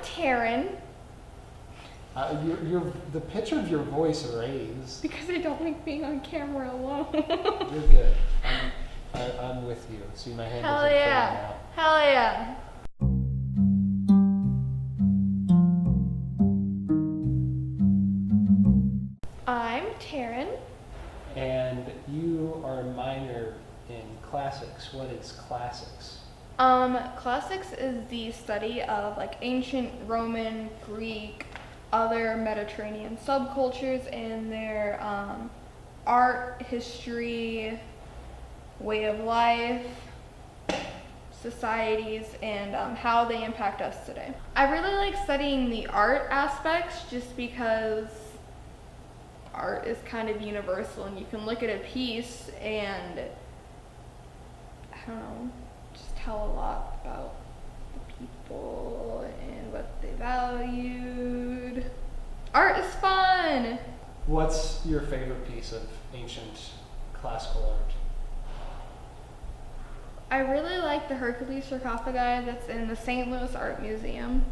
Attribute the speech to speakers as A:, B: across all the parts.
A: Taryn.
B: The pitch of your voice raised.
A: Because I don't like being on camera alone.
B: You're good. I'm with you. See, my hand
A: Hell
B: isn't
A: yeah.
B: out.
A: Hell yeah. I'm Taryn.
B: And you are a minor in classics. What is classics?
A: Classics is the study of like ancient Roman, Greek, other Mediterranean subcultures and their art, history, way of life, societies, and how they impact us today. I really like studying the art aspects just because art is kind of universal and you can look at a piece and, I don't know, just tell a lot about the people and what they valued. Art is fun!
B: What's your favorite piece of ancient classical art?
A: I really like the Hercules sarcophagi that's in the St. Louis Art Museum.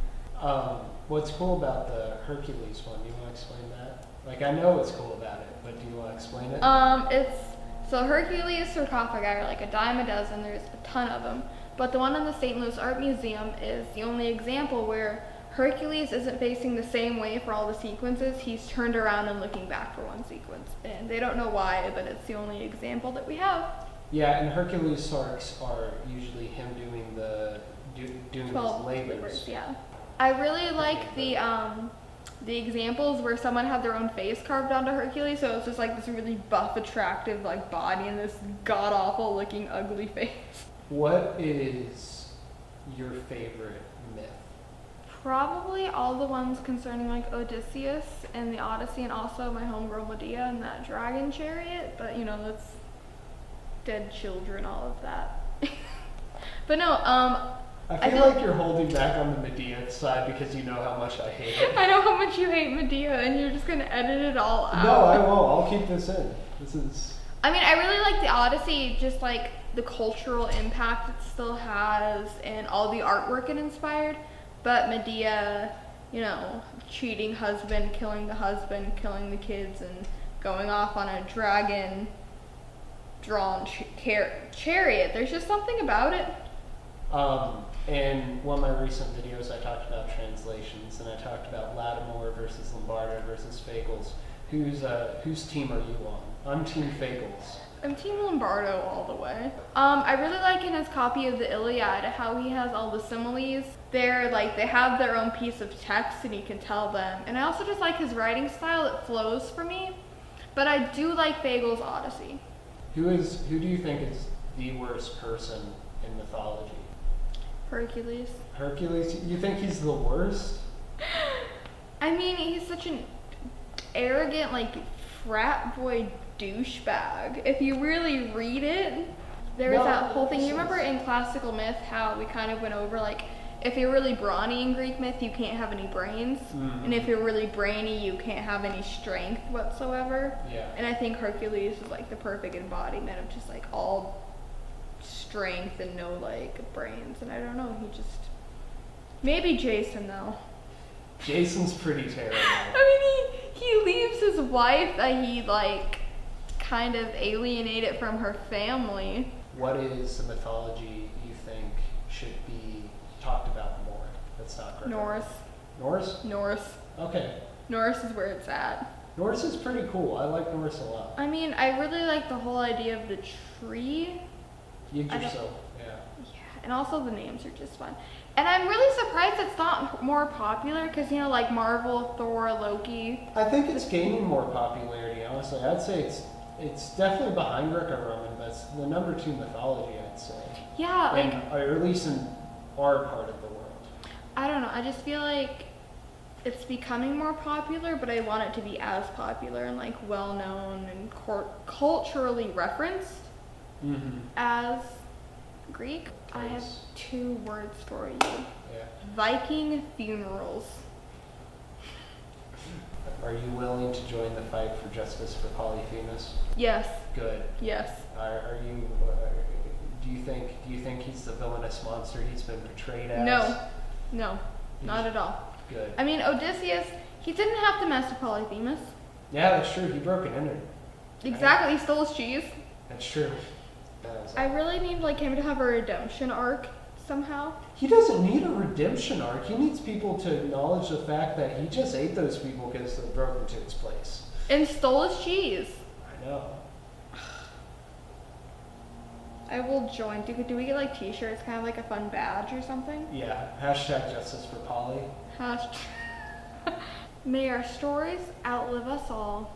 B: What's cool about the Hercules one? Do you want to explain that? Like, I know what's cool about it, but do you want to explain it?
A: So Hercules sarcophagi are like a dime a dozen. There's a ton of them. But the one in the St. Louis Art Museum is the only example where Hercules isn't facing the same way for all the sequences. He's turned around and looking back for one sequence. And they don't know why, but it's the only example that we have.
B: Yeah, and Hercules sarks are usually him doing
A: 12
B: his labors.
A: labors, yeah. I really like the examples where someone had their own face carved onto Hercules, so it's just like this really buff, attractive like body and this god-awful looking ugly face.
B: What is your favorite myth?
A: Probably all the ones concerning like Odysseus and the Odyssey, and also my homegirl Medea and that dragon chariot, but you know, that's dead children, all of that. But no,
B: I feel like you're holding back on the Medea side because you know how much I hate it.
A: I know how much you hate Medea, and you're just gonna edit it all out.
B: No, I won't. I'll keep this in.
A: I mean, I really like the Odyssey, just like the cultural impact it still has, and all the artwork it inspired. But Medea, you know, cheating husband, killing the kids, and going off on a dragon drawn chariot. There's just something about it.
B: In one of my recent videos, I talked about translations, and I talked about Lattimore versus Lombardo versus Fagles. Whose team are you on? I'm Team Fagles.
A: I'm Team Lombardo all the way. I really like in his copy of the Iliad how he has all the similes. They're like, they have their own piece of text and you can tell them. And I also just like his writing style, it flows for me. But I do like Fagles' Odyssey.
B: Who do you think is the worst person in mythology?
A: Hercules.
B: Hercules? You think he's the worst?
A: I mean, he's such an arrogant, like, frat boy douchebag. If you really read it, there's that whole thing. You remember in classical myth how we kind of went over, like, if you're really brawny in Greek myth, you can't have any brains. Mm-hmm. And if you're really brainy, you can't have any strength whatsoever.
B: Yeah.
A: And I think Hercules is, like, the perfect embodiment of just, like, all strength and no, like, brains. And I don't know, he just... Maybe Jason, though.
B: Jason's pretty terrible.
A: I mean, he leaves his wife that he, like, kind of alienated from her family.
B: What is the mythology you think should be talked about more? That's not correct.
A: Norse.
B: Norse?
A: Norse.
B: Okay.
A: Norse is where it's at.
B: Norse is pretty cool. I like Norse a lot.
A: I mean, I really like the whole idea of the tree.
B: Yggdrasil, yeah.
A: Yeah, and also the names are just fun. And I'm really surprised it's not more popular because, you know, like Marvel, Thor, Loki.
B: I think it's gaining more popularity, honestly. I'd say it's definitely behind Greco-Roman, but it's the number 2 mythology, I'd say.
A: Yeah, like...
B: or at least in our part of the world.
A: I don't know. I just feel like it's becoming more popular, but I want it to be as popular and, like, well-known and culturally referenced as Greek. I have 2 words for you.
B: Yeah.
A: Viking funerals.
B: Are you willing to join the fight for justice for Polyphemus?
A: Yes.
B: Good.
A: Yes.
B: Are you? Do you think he's the villainous monster he's been portrayed as?
A: No. No. Not at all.
B: Good.
A: I mean, Odysseus, he didn't have to mess with Polyphemus.
B: Yeah, that's true. He broke and entered.
A: Exactly, he stole his cheese.
B: That's true.
A: I really need like him to have a redemption arc somehow.
B: He doesn't need a redemption arc. He needs people to acknowledge the fact that he just ate those people because they broke into his place.
A: And stole his cheese.
B: I know.
A: I will join. Do we get like t-shirts, kind of like a fun badge or something?
B: Yeah. Hashtag justice for Polly.
A: May our stories outlive us all.